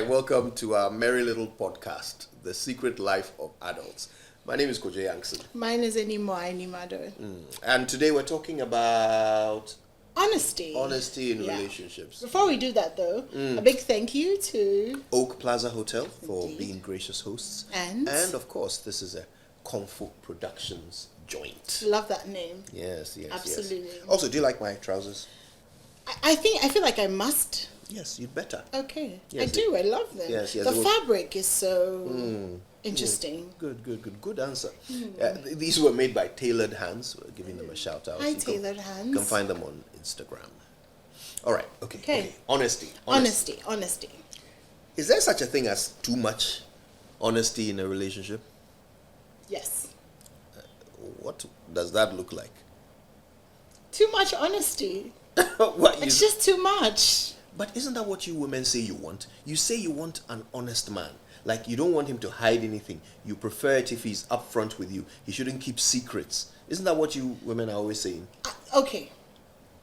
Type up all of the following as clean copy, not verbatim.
Hi, welcome to our merry little podcast, The Secret Life of Adults. My name is Kojo Yankson. Mine is Animwaa and Addo. And today we're talking about Honesty. Honesty in relationships. Before we do that though, a big thank you to Oak Plaza Hotel for being gracious hosts. And of course, this is a Comfort Productions joint. Love that name. Yes. Absolutely. Also, do you like my trousers? I feel like I must. Yes, you'd better. Okay. Yes, I do. I love them. Yes, the fabric is so interesting. Good answer. These were made by Tailored Hands. We're giving them a shout out. Hi, Tailored Hands. You can find them on Instagram. All right. Okay. Honesty. Is there such a thing as too much honesty in a relationship? Yes. What does that look like? Too much honesty. It's just too much. But isn't that what you women say you want? You say you want an honest man. Like, you don't want him to hide anything. You prefer it if he's upfront with you. He shouldn't keep secrets. Isn't that what you women are always saying? Okay.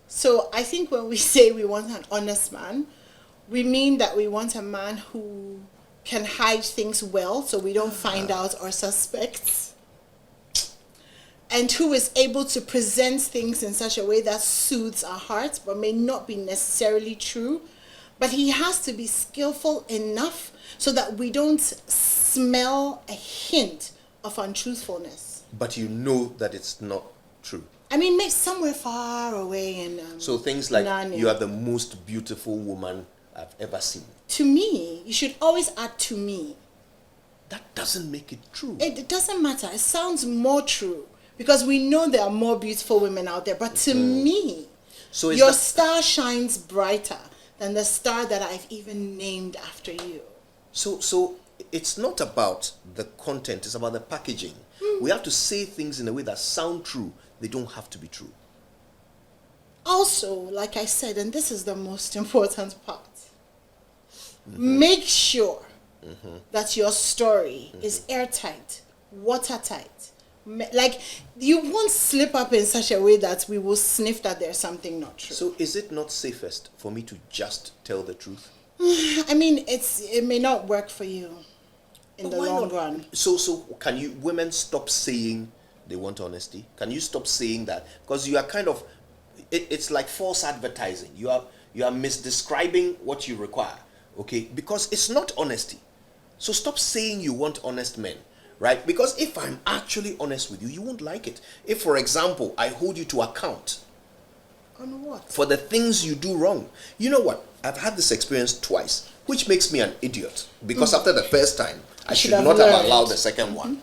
So I think when we say we want an honest man, we mean that we want a man who can hide things well so we don't find out or suspect. And who is able to present things in such a way that soothes our hearts but may not be necessarily true. But he has to be skillful enough so that we don't smell a hint of untruthfulness. But you know that it's not true. I mean, maybe somewhere far away in so things like, Narnia. You are the most beautiful woman I've ever seen. To me, you should always add to me. That doesn't make it true. It doesn't matter. It sounds more true. Because we know there are more beautiful women out there. But to me, so your star shines brighter than the star that I've even named after you. So it's not about the content. It's about the packaging. We have to say things in a way that sound true. They don't have to be true. Also, like I said, and this is the most important part, make sure that your story is airtight, watertight. Like, you won't slip up in such a way that we will sniff that there's something not true. So is it not safest for me to just tell the truth? I mean, it may not work for you in the long run. So can you women stop saying they want honesty? Can you stop saying that? Because you are kind of, it's like false advertising. You are misdescribing what you require, okay? Because it's not honesty. So stop saying you want honest men. Right? Because if I'm actually honest with you, you won't like it. If, for example, I hold you to account. On what? For the things you do wrong. You know what? I've had this experience twice, which makes me an idiot. Because after the first time, I should not have allowed the second one.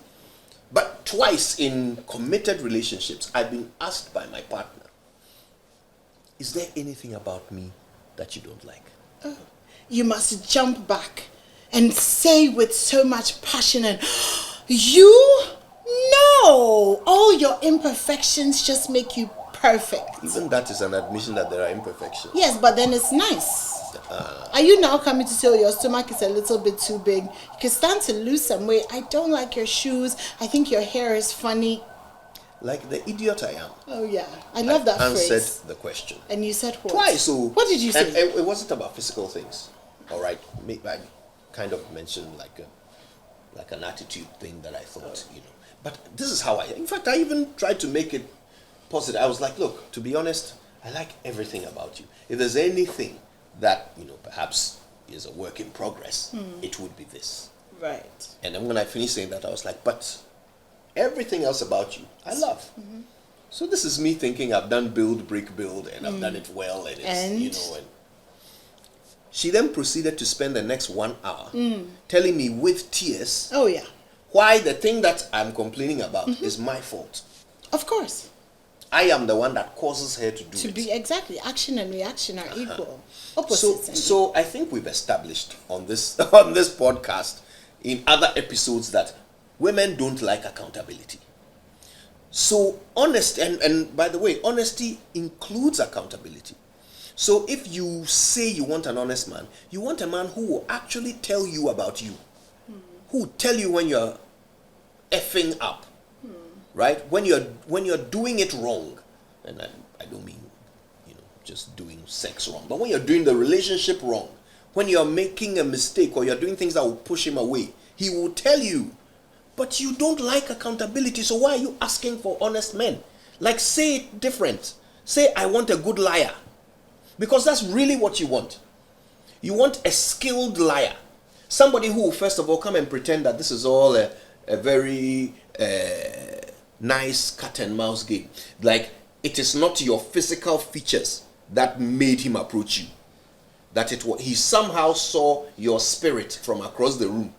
But twice in committed relationships, I've been asked by my partner, is there anything about me that you don't like? Oh. You must jump back and say with so much passion and... You? No! All your imperfections just make you perfect. Even that is an admission that there are imperfections. Yes, but then it's nice. Are you now coming to tell your stomach is a little bit too big? You can stand to lose some weight. I don't like your shoes. I think your hair is funny. Like the idiot I am. Oh yeah, I love that phrase. Answered the question. And you said what? Twice. So what did you say? And it wasn't about physical things. All right. I kind of mentioned like an attitude thing that I thought, But this is how in fact, I even tried to make it positive. I was like, look, to be honest, I like everything about you. If there's anything that, perhaps is a work in progress, it would be this. Right. And then when I finished saying that, I was like, but everything else about you, I love. So this is me thinking I've done build, brick, build, and I've done it well, and it's, and she then proceeded to spend the next 1 hour telling me with tears, why the thing that I'm complaining about is my fault. Of course. I am the one that causes her to do it. To be exactly, action and reaction are equal. So I think we've established on this podcast in other episodes that women don't like accountability. So honesty, and by the way, honesty includes accountability. So if you say you want an honest man, you want a man who will actually tell you about you. Who will tell you when you're effing up. Right? When you're doing it wrong. And I don't mean, just doing sex wrong. But when you're doing the relationship wrong, when you're making a mistake or you're doing things that will push him away, he will tell you. But you don't like accountability, so why are you asking for honest men? Like, say it different. Say, I want a good liar. Because that's really what you want. You want a skilled liar. Somebody who will, first of all, come and pretend that this is all a very nice cat and mouse game. Like, it is not your physical features that made him approach you. That he somehow saw your spirit from across the room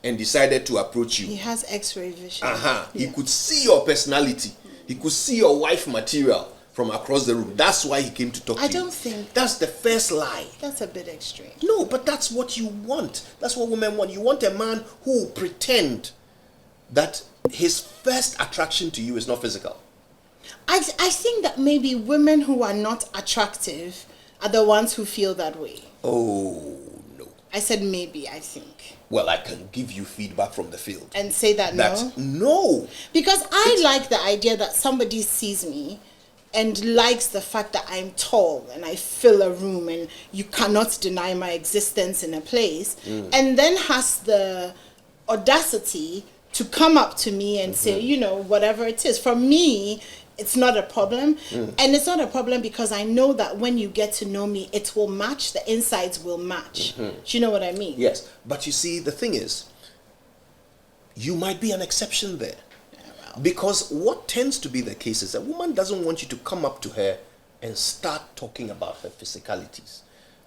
and decided to approach you. He has X-ray vision. Yeah. He could see your personality. He could see your wife material from across the room. That's why he came to talk to you. I don't think that's the first lie. That's a bit extreme. No, but that's what you want. That's what women want. You want a man who will pretend that his first attraction to you is not physical. I think that maybe women who are not attractive are the ones who feel that way. Oh, no. I said maybe, I think. Well, I can give you feedback from the field. And say that no? No. Because I like the idea that somebody sees me and likes the fact that I'm tall and I fill a room and you cannot deny my existence in a place, and then has the audacity to come up to me and say, you know, whatever it is. For me, it's not a problem. And it's not a problem because I know that when you get to know me, it will match, the insides will match. Do you know what I mean? Yes. But you see, the thing is, you might be an exception there. Because what tends to be the case is a woman doesn't want you to come up to her and start talking about her physicalities.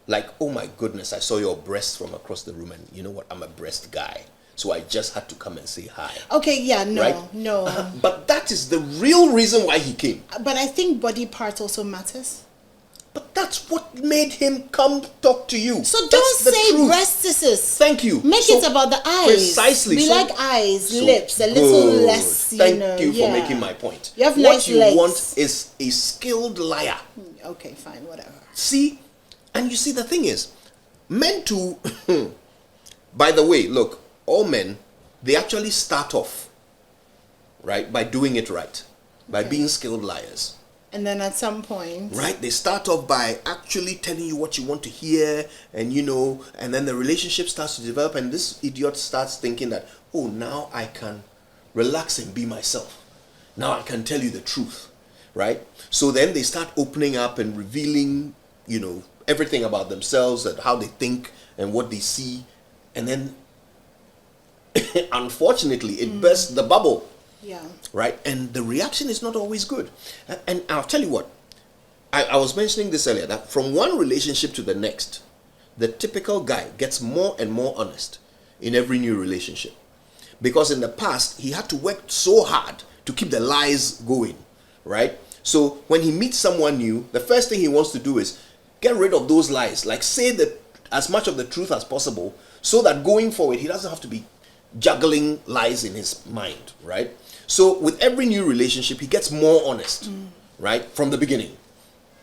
Like, oh my goodness, I saw your breasts from across the room and you know what, I'm a breast guy. So I just had to come and say hi. Okay, yeah, no, right? no. But that is the real reason why he came. But I think body parts also matters. But that's what made him come talk to you. So don't say truth. breasts. Thank you. Make it about the eyes. Precisely. We like eyes, lips, a little less, Thank you for making my point. You have what nice you legs. want is a skilled liar. Okay, fine, whatever. See? And you see, the thing is, men too, by the way, look, all men, they actually start off, right, by doing it right, by being skilled liars. And then at some point, right, they start off by actually telling you what you want to hear, and you know, and then the relationship starts to develop, and this idiot starts thinking that, oh, now I can relax and be myself. Now I can tell you the truth, right? So then they start opening up and revealing, you know, everything about themselves and how they think and what they see, and then unfortunately it bursts the bubble. yeah, Right? And the reaction is not always good. And I'll tell you what, I was mentioning this earlier, that from one relationship to the next, the typical guy gets more and more honest in every new relationship. Because in the past, he had to work so hard to keep the lies going, right? So when he meets someone new, the first thing he wants to do is get rid of those lies. Like, say as much of the truth as possible, so that going forward, he doesn't have to be juggling lies in his mind, right? So with every new relationship, he gets more honest, right, from the beginning.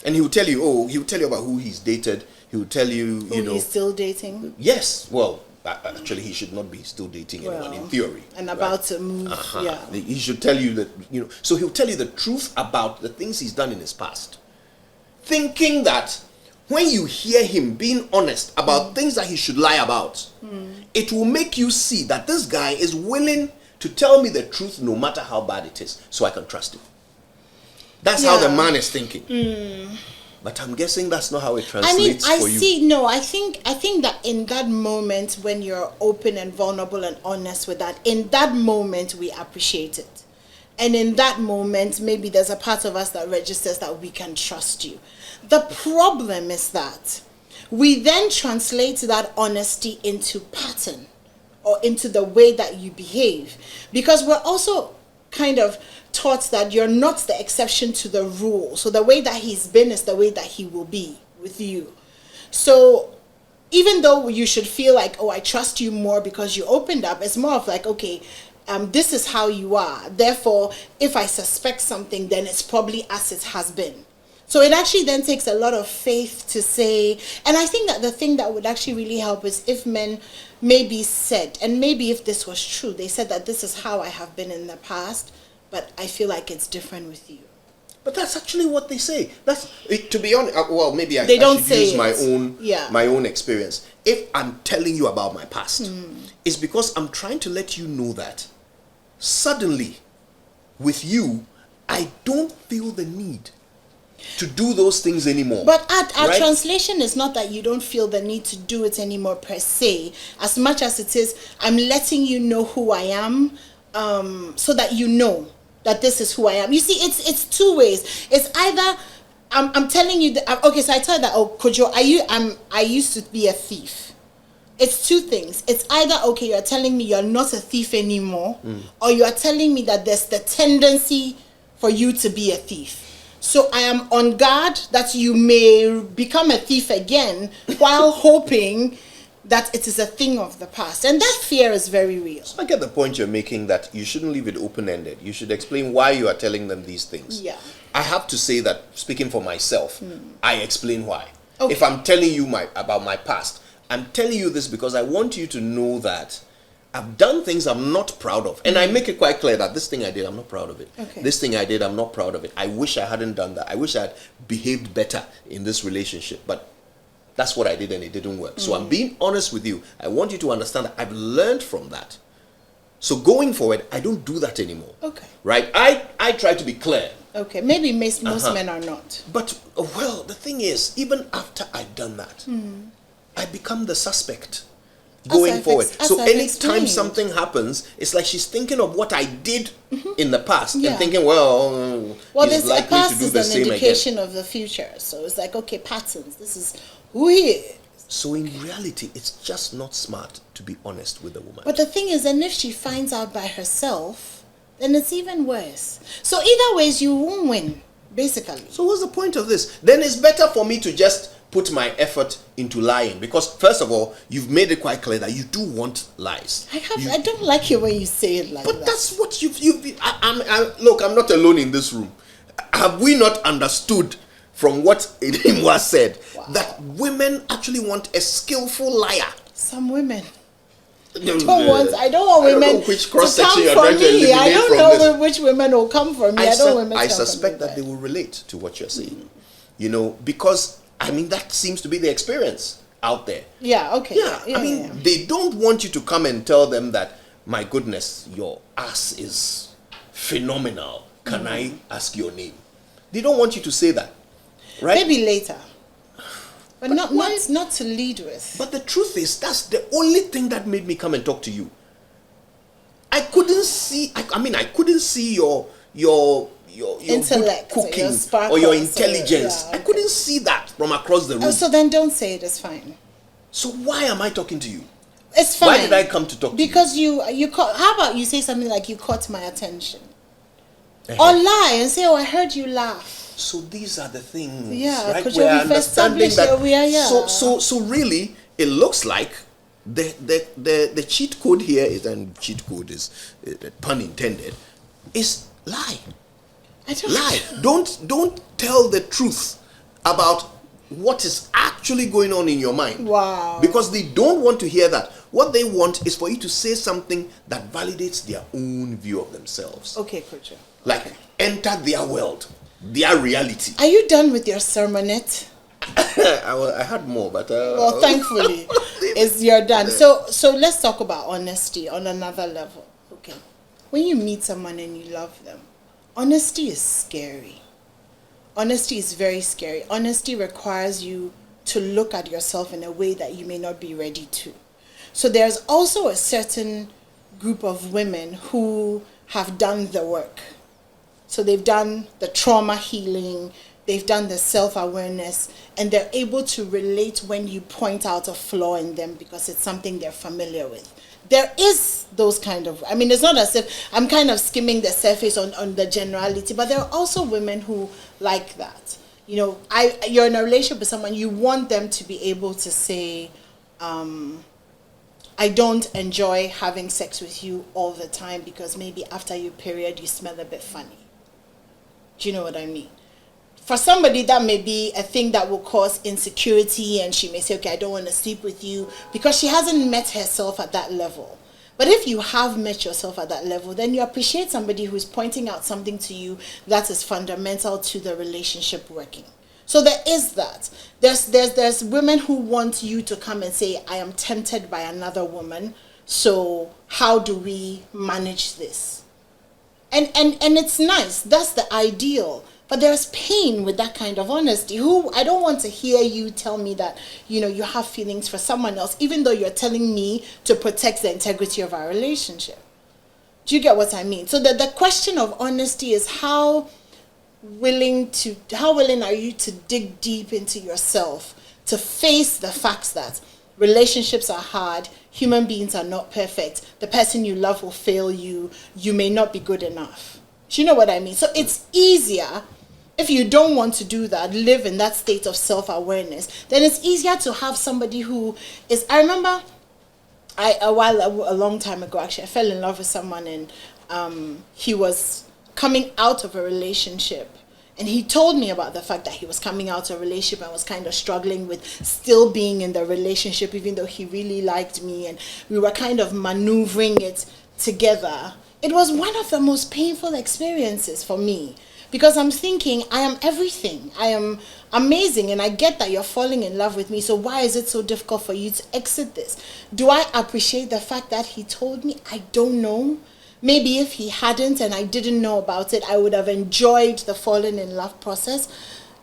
And he will tell you, he will tell you about who he's dated. He will tell you, you know, he's still dating. Yes, well, actually, he should not be still dating anyone in theory. And about to move, yeah. He should tell you that, you know, so he'll tell you the truth about the things he's done in his past, thinking that when you hear him being honest about things that he should lie about, it will make you see that this guy is willing to tell me the truth no matter how bad it is, so I can trust him. That's how the man is thinking. But I'm guessing that's not how it translates for you. I think that in that moment when you're open and vulnerable and honest with that, in that moment we appreciate it. And in that moment, maybe there's a part of us that registers that we can trust you. The problem is that we then translate that honesty into pattern or into the way that you behave. Because we're also kind of taught that you're not the exception to the rule. So the way that he's been is the way that he will be with you. So even though you should feel like, oh, I trust you more because you opened up, it's more of like, okay, this is how you are. Therefore, if I suspect something, then it's probably as it has been. So it actually then takes a lot of faith to say, and I think that the thing that would actually really help is if men maybe said, and maybe if this was true, they said that this is how I have been in the past, but I feel like it's different with you. But that's actually what they say. That's it, to be honest. Well, maybe I don't should say use my it. my own experience. If I'm telling you about my past, it's because I'm trying to let you know that suddenly, with you, I don't feel the need to do those things anymore. But our right? translation is not that you don't feel the need to do it anymore per se, as much as it is I'm letting you know who I am, so that you know that this is who I am. You see, it's two ways. It's either I'm telling you that, okay, so I tell you that, oh, Kojo, I used to be a thief. It's two things. It's either, okay, you're telling me you're not a thief anymore, or you're telling me that there's the tendency for you to be a thief. So I am on guard that you may become a thief again while hoping that it is a thing of the past. And that fear is very real. So I get the point you're making, that you shouldn't leave it open-ended. You should explain why you are telling them these things. Yeah. I have to say that, speaking for myself, I explain why. Okay. If I'm telling you about my past, I'm telling you this because I want you to know that I've done things I'm not proud of. And I make it quite clear that this thing I did, I'm not proud of it. Okay. This thing I did, I'm not proud of it. I wish I hadn't done that. I wish I had behaved better in this relationship. But that's what I did and it didn't work. So I'm being honest with you. I want you to understand that I've learned from that. So going forward, I don't do that anymore. Okay. Right? I try to be clear. Okay. Maybe most men are not. But, well, the thing is, even after I've done that, I become the suspect going forward. So anytime something happens, it's like she's thinking of what I did in the past and thinking, well, he's this likely past to do is the an same indication again. of the future. So it's like, okay, patterns. This is who he is. So in reality, it's just not smart to be honest with a woman. But the thing is, and if she finds out by herself, then it's even worse. So either ways, you won't win, basically. So what's the point of this? Then it's better for me to just put my effort into lying, because first of all, you've made it quite clear that you do want lies. I don't like it when you say it like that. But that's what look, I'm not alone in this room. Have we not understood from what Animwaa said that women actually want a skillful liar? Some women. I don't I want women don't know which cross to section you're come trying for to me. eliminate I don't from know this. which women will come for me. I suspect that they will relate to what you're saying. You know, because I mean that seems to be the experience out there. Yeah, okay. Yeah, I mean, they don't want you to come and tell them that, my goodness, your ass is phenomenal. Can I ask your name? They don't want you to say that, right? Maybe later. But not to lead with. But the truth is, that's the only thing that made me come and talk to you. I couldn't see, I couldn't see your intellect, good cooking, your sparkle, or your intelligence. okay. I couldn't see that from across the room. Oh, so then don't say it. It's fine. So why am I talking to you? It's fine. Why did I come to talk to you? Because you caught. How about you say something like, you caught my attention, or lie and say, oh, I heard you laugh. So these are the things, yeah, right? We're We're understanding that. So really, it looks like the cheat code here is, and cheat code is pun intended, is lie. I don't Lie. Don't tell the truth about what is actually going on in your mind. Wow. Because they don't want to hear that. What they want is for you to say something that validates their own view of themselves. Okay, Kojo. Like, enter their world, their reality. Are you done with your sermonette? I had more, but well, thankfully, you're done. So let's talk about honesty on another level. Okay, when you meet someone and you love them, honesty is scary. Honesty is very scary. Honesty requires you to look at yourself in a way that you may not be ready to. So there's also a certain group of women who have done the work. So they've done the trauma healing, they've done the self-awareness, and they're able to relate when you point out a flaw in them because it's something they're familiar with. There is those kind of, I mean, it's not as if I'm kind of skimming the surface on the generality, but there are also women who like that. You know, you're in a relationship with someone, you want them to be able to say, I don't enjoy having sex with you all the time because maybe after your period you smell a bit funny. Do you know what I mean? For somebody, that may be a thing that will cause insecurity, and she may say, okay, I don't want to sleep with you because she hasn't met herself at that level. But if you have met yourself at that level, then you appreciate somebody who's pointing out something to you that is fundamental to the relationship working. So there is that. There's women who want you to come and say, I am tempted by another woman, so how do we manage this? And it's nice. That's the ideal. But there's pain with that kind of honesty. I don't want to hear you tell me that, you have feelings for someone else, even though you're telling me to protect the integrity of our relationship. Do you get what I mean? So the question of honesty is how willing are you to dig deep into yourself, to face the facts that relationships are hard, human beings are not perfect, the person you love will fail you, you may not be good enough. Do you know what I mean? So it's easier, if you don't want to do that, live in that state of self-awareness, then it's easier to have somebody who is... I remember a long time ago, actually, I fell in love with someone, and he was coming out of a relationship. And he told me about the fact that he was coming out of a relationship and was kind of struggling with still being in the relationship, even though he really liked me, and we were kind of maneuvering it together. It was one of the most painful experiences for me, because I'm thinking, I am everything. I am amazing, and I get that you're falling in love with me, so why is it so difficult for you to exit this? Do I appreciate the fact that he told me? I don't know. Maybe if he hadn't and I didn't know about it, I would have enjoyed the falling in love process.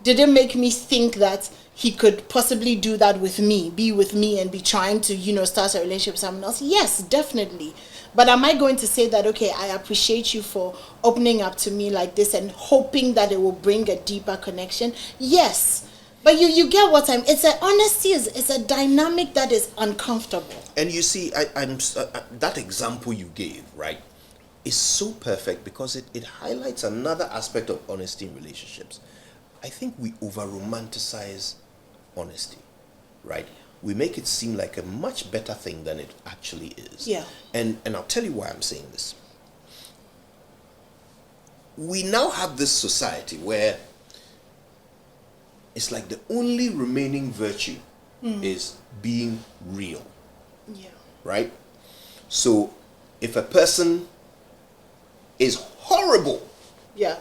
Did it make me think that he could possibly do that with me, be with me and be trying to, start a relationship with someone else? Yes, definitely. But am I going to say that, okay, I appreciate you for opening up to me like this and hoping that it will bring a deeper connection? Yes. But you get what I'm... Honesty is a dynamic that is uncomfortable. And you see, that example you gave, right, is so perfect because it highlights another aspect of honesty in relationships. I think we over-romanticize honesty, right? We make it seem like a much better thing than it actually is. Yeah. And I'll tell you why I'm saying this. We now have this society where it's like the only remaining virtue is being real. Yeah. Right? So if a person is horrible, yeah,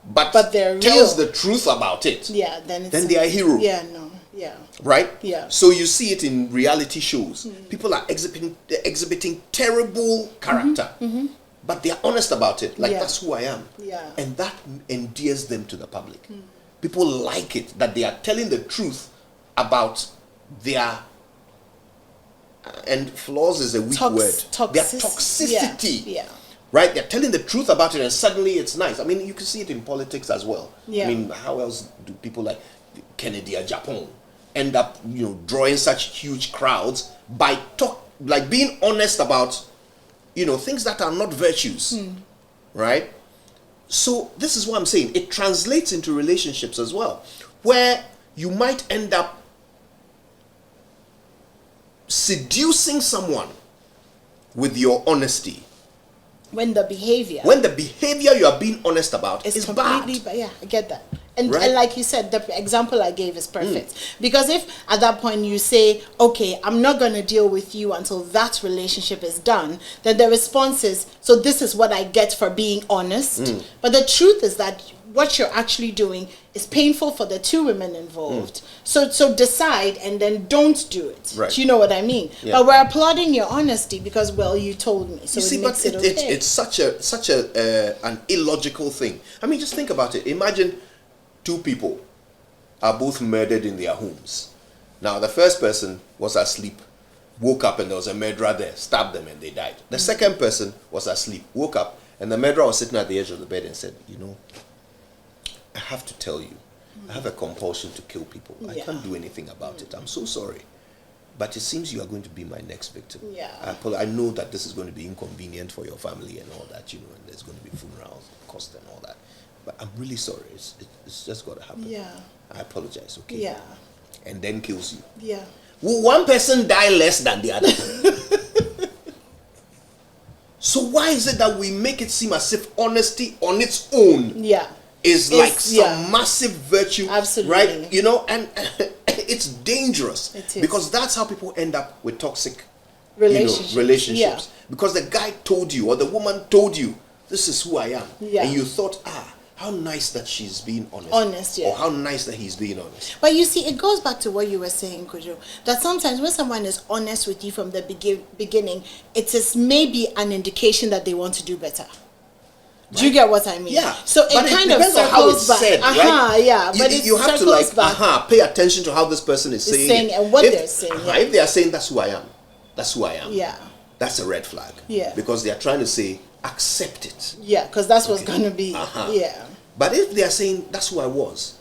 but they're tells real. the truth about it, yeah, then they are a hero. Yeah, no, yeah. Right? Yeah. So you see it in reality shows. People are exhibiting terrible character, but they are honest about it. Like, that's who I am. Yeah. And that endears them to the public. People like it, that they are telling the truth about their... and flaws is a weak word. Their toxicity. Yeah. Right? They're telling the truth about it and suddenly it's nice. I mean, you can see it in politics as well. Yeah. I mean, how else do people like Kennedy or Japan end up, drawing such huge crowds by being honest about, things that are not virtues. Right? So this is what I'm saying. It translates into relationships as well, where you might end up seducing someone with your honesty. When the behavior you are being honest about is completely bad. Yeah, I get that. And, right? and like you said, the example I gave is perfect. Because if at that point you say, okay, I'm not going to deal with you until that relationship is done, then the response is, so this is what I get for being honest. But the truth is that what you're actually doing is painful for the two women involved. So decide and then don't do it. Right. Do you know what I mean? Yeah. But we're applauding your honesty because, well, you told me. So you see, it makes but it okay. it's such an illogical thing. I mean, just think about it. Imagine two people are both murdered in their homes. Now, the first person was asleep, woke up, and there was a murderer there, stabbed them, and they died. The second person was asleep, woke up, and the murderer was sitting at the edge of the bed and said, I have to tell you, I have a compulsion to kill people. I can't do anything about it. I'm so sorry. But it seems you are going to be my next victim. Yeah. I know that this is going to be inconvenient for your family and all that, and there's going to be funerals, cost and all that. But I'm really sorry. It's just got to happen. Yeah. I apologize, okay? Yeah. And then kills you. Yeah. Will one person die less than the other? So why is it that we make it seem as if honesty on its own is like some massive virtue? Absolutely. Right? And it's dangerous. It is. Because that's how people end up with toxic relationships. Because the guy told you or the woman told you, this is who I am. Yeah. And you thought, how nice that she's being honest. Honest, yeah. Or how nice that he's being honest. But you see, it goes back to what you were saying, Kojo, that sometimes when someone is honest with you from the beginning, it is maybe an indication that they want to do better. Right. Do you get what I mean? Yeah. So it kind of circles back. Said, right? Yeah. But you have to pay attention to how this person is saying and what they're saying. If they are saying that's who I am, that's who I am. Yeah. That's a red flag. Yeah. Because they are trying to say accept it. Yeah, because that's what's gonna be. Yeah. But if they are saying that's who I was,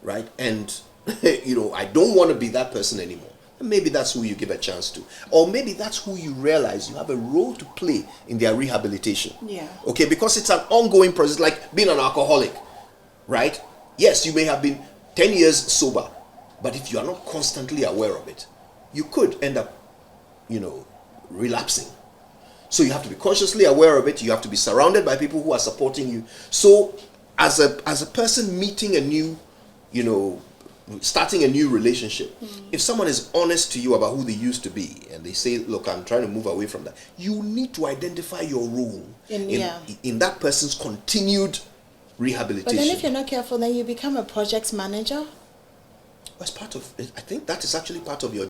right, and I don't want to be that person anymore, maybe that's who you give a chance to, or maybe that's who you realize you have a role to play in their rehabilitation. Yeah. Okay, because it's an ongoing process, like being an alcoholic, right? Yes, you may have been 10 years sober, but if you are not constantly aware of it, you could end up, relapsing. So you have to be consciously aware of it. You have to be surrounded by people who are supporting you. So as a person meeting a new, starting a new relationship, if someone is honest to you about who they used to be and they say, look, I'm trying to move away from that, you need to identify your role in that person's continued rehabilitation. But then if you're not careful, then you become a project manager. As part of it, I think that is actually part of your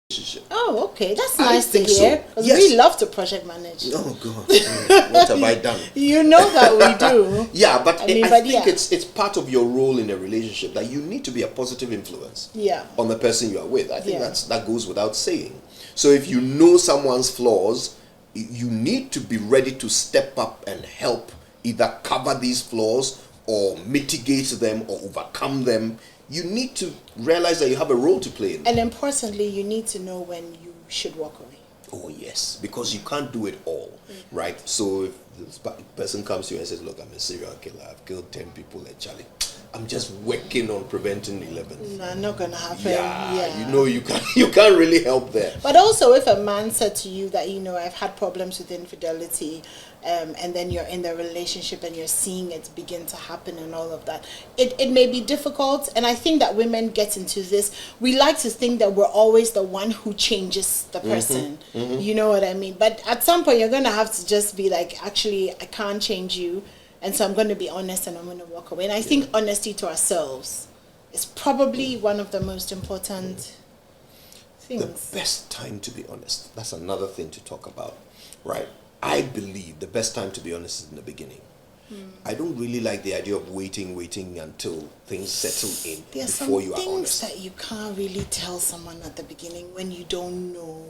relationship. Oh, okay. That's nice to hear. Because yes. we love to project manage. Oh, God. What have I done? You know that we do. Yeah, but I think it's part of your role in a relationship that you need to be a positive influence on the person you are with. I think that goes without saying. So if you know someone's flaws, you need to be ready to step up and help either cover these flaws or mitigate them or overcome them. You need to realize that you have a role to play in them. And importantly, you need to know when you should walk away. Oh, yes, because you can't do it all, right? So if this person comes to you and says, look, I'm a serial killer, I've killed 10 people actually, I'm just working on preventing 11. No, not gonna happen. Yeah. You can't really help there. But also, if a man said to you that I've had problems with infidelity, and then you're in the relationship and you're seeing it begin to happen and all of that, it may be difficult. And I think that women get into this. We like to think that we're always the one who changes the person. You know what I mean? But at some point, you're gonna have to just be like, actually, I can't change you. And so I'm going to be honest and I'm going to walk away. And I think honesty to ourselves is probably one of the most important things. The best time to be honest. That's another thing to talk about, right? I believe the best time to be honest is in the beginning. I don't really like the idea of waiting until things settle in before you are honest. There's some things that you can't really tell someone at the beginning when you don't know.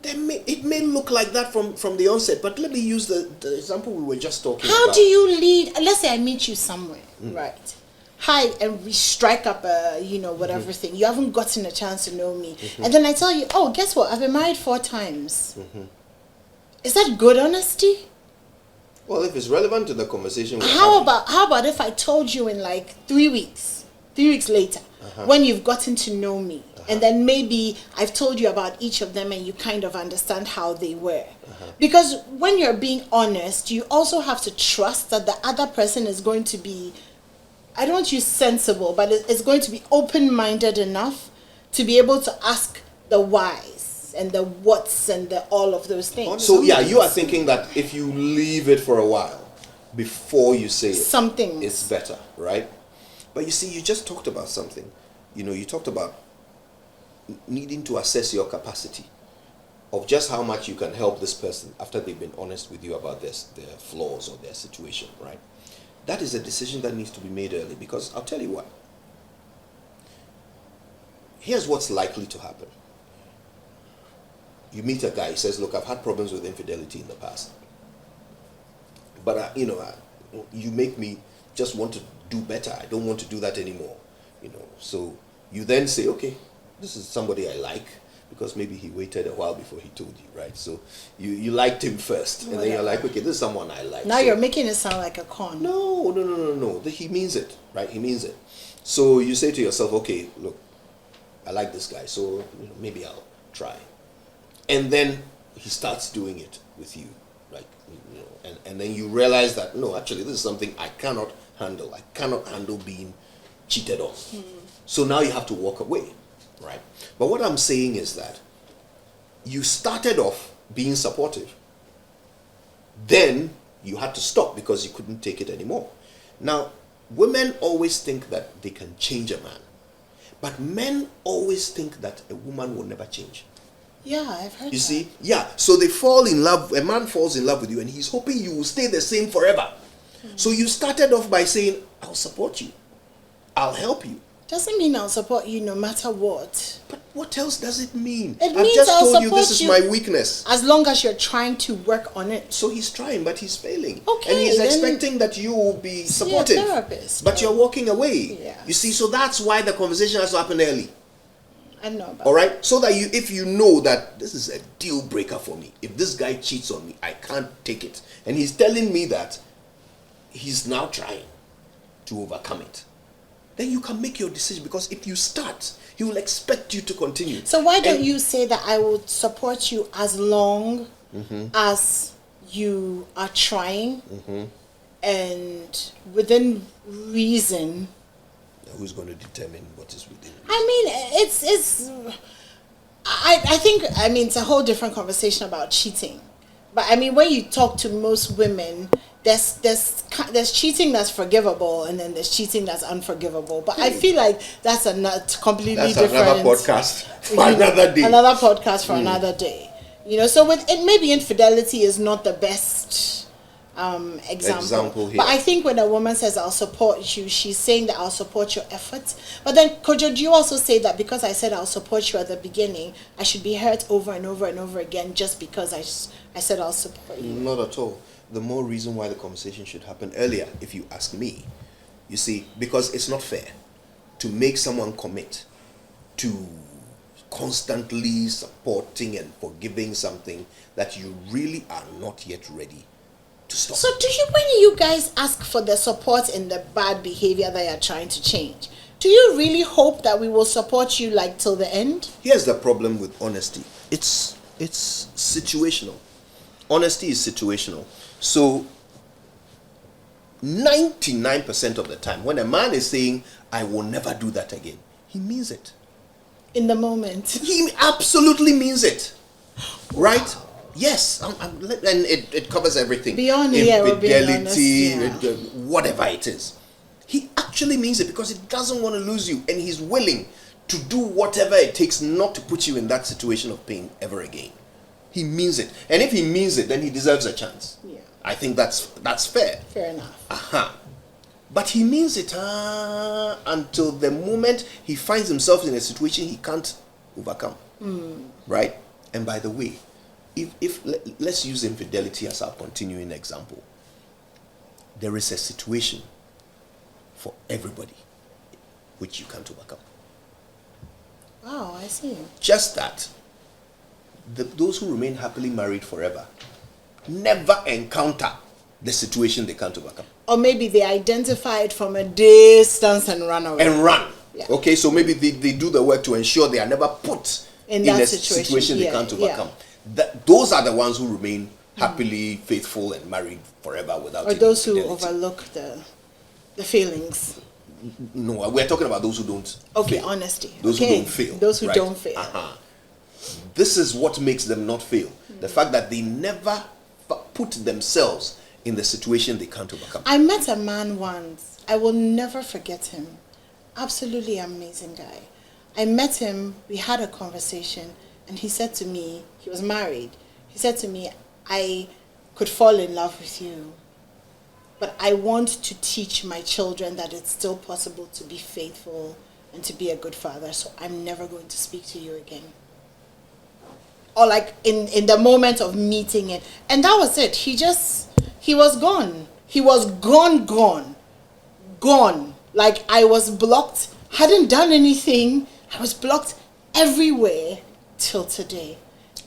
It may look like that from the onset, but let me use the example we were just talking about. How do you lead? Let's say I meet you somewhere, right? Hi, and we strike up a, whatever thing. You haven't gotten a chance to know me. And then I tell you, oh, guess what? I've been married 4 times. Is that good honesty? Well, if it's relevant to the conversation. How about if I told you in like 3 weeks later, when you've gotten to know me, and then maybe I've told you about each of them and you kind of understand how they were. Because when you're being honest, you also have to trust that the other person is going to be, I don't want to use sensible, but it's going to be open-minded enough to be able to ask the whys and the whats and the all of those things. So you are thinking that if you leave it for a while before you say it, it's better, right? But you see, you just talked about something. You talked about needing to assess your capacity of just how much you can help this person after they've been honest with you about their flaws or their situation, right? That is a decision that needs to be made early, because I'll tell you what. Here's what's likely to happen. You meet a guy, he says, look, I've had problems with infidelity in the past. But, you make me just want to do better. I don't want to do that anymore. So you then say, okay, this is somebody I like, because maybe he waited a while before he told you, right? So you liked him first, and then you're like, okay, this is someone I like. Now you're making it sound like a con. No. He means it, right? He means it. So you say to yourself, okay, look, I like this guy, so maybe I'll try. And then he starts doing it with you, like, and then you realize that, no, actually, this is something I cannot handle. I cannot handle being cheated on. So now you have to walk away. Right. But what I'm saying is that you started off being supportive. Then you had to stop because you couldn't take it anymore. Now, women always think that they can change a man. But men always think that a woman will never change. Yeah, I've heard You that. see? Yeah. So they fall in love, a man falls in love with you and he's hoping you will stay the same forever. So you started off by saying, I'll support you. I'll help you. Doesn't mean I'll support you no matter what. But what else does it mean? It I've means just I'll told you support this is you my weakness. as long as you're trying to work on it. So he's trying, but he's failing. Okay, and he's then expecting that you will be supportive. See a therapist, but you're walking away. Yeah. You see, so that's why the conversation has to happen early. I know about All right? So that if you know that this is a deal breaker for me. If this guy cheats on me, I can't take it. And he's telling me that he's now trying to overcome it. Then you can make your decision, because if you start, he will expect you to continue. So why don't you say that I will support you as long as you are trying and within reason? Who's going to determine what is within reason? I mean, I think it's a whole different conversation about cheating. But I mean, when you talk to most women, there's cheating that's forgivable, and then there's cheating that's unforgivable. But I feel like that's completely different. Another podcast for another day. Another podcast for another day. So maybe infidelity is not the best example here. But I think when a woman says I'll support you, she's saying that I'll support your efforts. But then, Kojo, do you also say that because I said I'll support you at the beginning, I should be hurt over and over and over again just because I said I'll support you? Not at all. The more reason why the conversation should happen earlier, if you ask me. You see, because it's not fair to make someone commit to constantly supporting and forgiving something that you really are not yet ready to stop. So when you guys ask for the support in the bad behavior that you're trying to change, do you really hope that we will support you like till the end? Here's the problem with honesty. It's situational. Honesty is situational. So 99% of the time, when a man is saying, I will never do that again, he means it. In the moment. He absolutely means it. Right? Yes. And it covers everything. Beyond infidelity, honest, yeah. whatever it is. He actually means it because he doesn't want to lose you, and he's willing to do whatever it takes not to put you in that situation of pain ever again. He means it. And if he means it, then he deserves a chance. Yeah. I think that's fair. Fair enough. But he means it until the moment he finds himself in a situation he can't overcome. Right? And by the way, if let's use infidelity as our continuing example. There is a situation for everybody which you can't overcome. Wow, I see. Just that those who remain happily married forever never encounter the situation they can't overcome. Or maybe they identify it from a distance and run away. Yeah. Okay, so maybe they do the work to ensure they are never put in a situation they can't overcome. Those are the ones who remain happily faithful and married forever without. Or those who overlook the feelings. No, we're talking about those who don't. Okay, fail. Honesty. Those who don't fail. Those who don't fail. This is what makes them not fail. The fact that they never put themselves in the situation they can't overcome. I met a man once. I will never forget him. Absolutely amazing guy. I met him, we had a conversation, and he said to me, he was married. He said to me, I could fall in love with you, but I want to teach my children that it's still possible to be faithful and to be a good father, so I'm never going to speak to you again. Or like in the moment of meeting it. And that was it. He was gone. He was gone. Like I was blocked, hadn't done anything. I was blocked everywhere till today.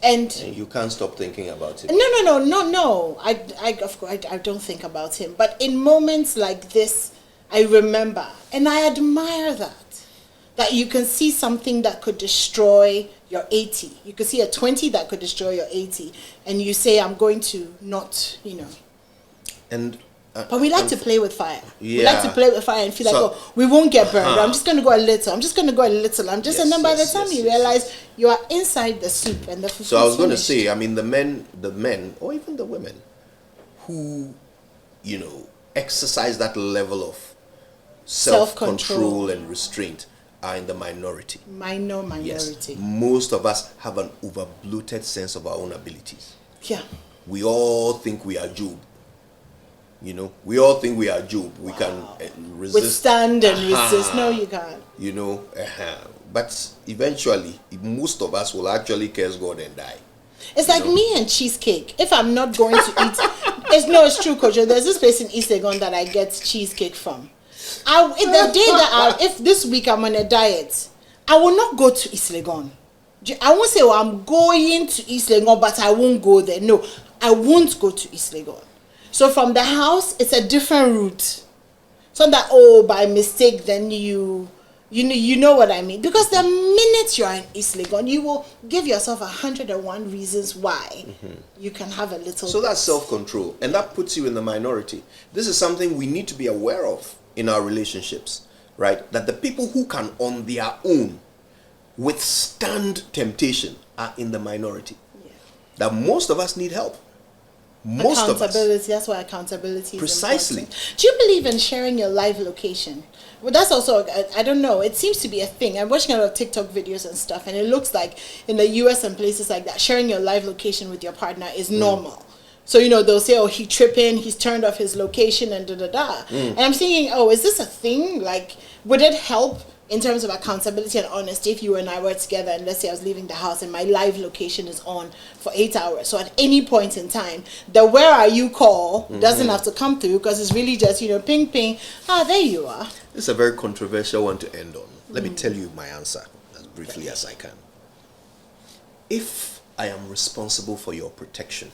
And you can't stop thinking about it. No. Of course, I don't think about him. But in moments like this, I remember. And I admire that. That you can see something that could destroy your 80. You could see a 20 that could destroy your 80. And you say, I'm going to not, And But we like to play with fire. Yeah. We like to play with fire and feel like, oh, we won't get burned. I'm just going to go a little. And then by the time you realize you are inside the soup and the food. So I was going to say, I mean, the men, or even the women who, exercise that level of self-control and restraint are in the minority. Minority. Yes. Most of us have an over-bloated sense of our own abilities. Yeah. We all think we are Job. We all think we are Job. We can resist. Withstand and resist. No, you can't. But eventually, most of us will actually curse God and die. It's like me and cheesecake. If I'm not going to eat, it's true, Kojo. There's this place in East Legon that I get cheesecake from. If this week I'm on a diet, I will not go to East Legon. I won't say, I'm going to East Legon, but I won't go there. No, I won't go to East Legon. So from the house, it's a different route. So that, by mistake, then you know what I mean. Because the minute you're in East Legon, you will give yourself 101 reasons why you can have a little. So that's self-control. And that puts you in the minority. This is something we need to be aware of in our relationships, right? That the people who can on their own withstand temptation are in the minority. Yeah. That most of us need help. Most of us. That's why accountability is precisely important. Do you believe in sharing your live location? Well, that's also, I don't know, it seems to be a thing. I'm watching a lot of TikTok videos and stuff, and it looks like in the US and places like that, sharing your live location with your partner is normal. So, they'll say, he's tripping, he's turned off his location and da-da-da. And I'm thinking, is this a thing? Like, would it help in terms of accountability and honesty if you and I were together and let's say I was leaving the house and my live location is on for 8 hours? So at any point in time, the where are you call doesn't have to come through because it's really just, ping, ping. There you are. This is a very controversial one to end on. Let me tell you my answer as briefly as I can. If I am responsible for your protection,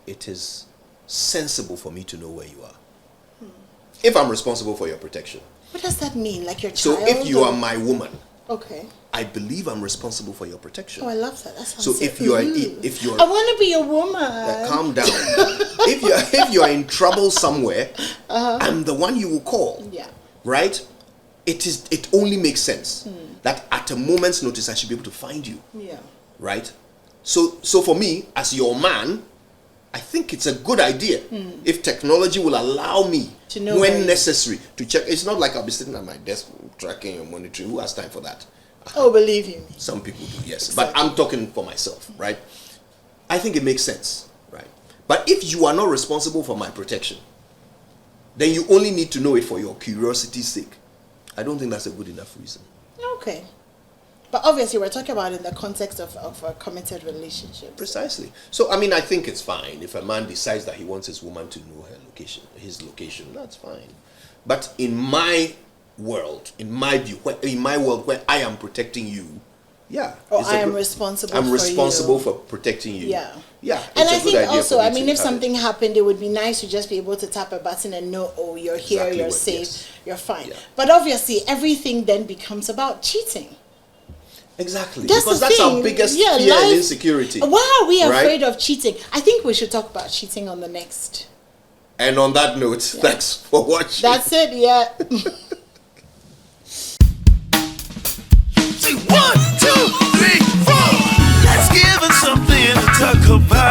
it is sensible for me to know where you are. If I'm responsible for your protection. What does that mean? Like your child? So if you are my woman, okay, I believe I'm responsible for your protection. Oh, I love that. That sounds so if you are, I want to be a woman. Calm down. if you are in trouble somewhere, I'm the one you will call. Yeah. Right? It only makes sense that at a moment's notice I should be able to find you. Yeah. Right? So for me, as your man, I think it's a good idea if technology will allow me to know when necessary to check. It's not like I'll be sitting at my desk tracking and monitoring. Who has time for that? Oh, believe you me. Some people do, yes. Exactly. But I'm talking for myself, right? I think it makes sense, right? But if you are not responsible for my protection, then you only need to know it for your curiosity's sake. I don't think that's a good enough reason. Okay. But obviously, we're talking about it in the context of a committed relationship. Precisely. So, I think it's fine if a man decides that he wants his woman to know his location. That's fine. But in my world, in my view, where I am protecting you, yeah. I am responsible. I'm responsible for protecting you. Yeah. Yeah. And I think also, if something happened, it would be nice to just be able to tap a button and know, you're here, exactly, you're safe, you're fine. Yeah. But obviously, everything then becomes about cheating. Exactly. That's our biggest fear and insecurity. Why are we afraid of cheating? I think we should talk about cheating on the next. And on that note, thanks for watching. That's it, yeah. See, 1, 2, 3, 4. Let's give us something to talk about.